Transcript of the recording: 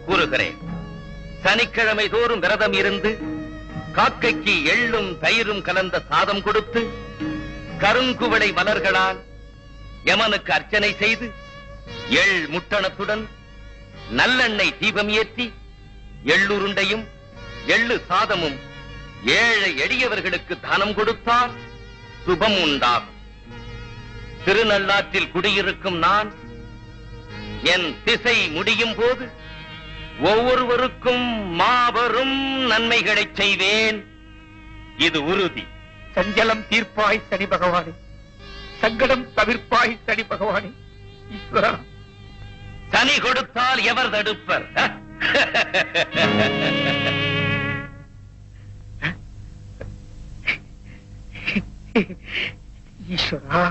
கூறுகிறேன். சனிக்கிழமை தோறும் விரதம் இருந்து காக்கைக்கு எள்ளும் தயிரும் கலந்த சாதம் கொடுத்து கருங்குவளை மலர்களால் யமனுக்கு அர்ச்சனை செய்து எள் முட்டணத்துடன் நல்லெண்ணெய் தீபம் ஏற்றி எள்ளுருண்டையும் எள்ளு சாதமும் ஏழை எளியவர்களுக்கு தானம் கொடுத்தால் சுபம் உண்டாகும். திருநள்ளாற்றில் குடியிருக்கும் நான் என் திசை முடியும் போது ஒவ்வொருவருக்கும் மாபெரும் நன்மைகளை செய்வேன். இது உறுதி. சஞ்சலம் தீர்ப்பாய் சனி பகவானே, சங்கடம் தவிர்ப்பாய் சனி பகவானே. ஈஸ்வரா, சனி கொடுத்தால் எவர் தடுப்பர்? ஈஸ்வரா.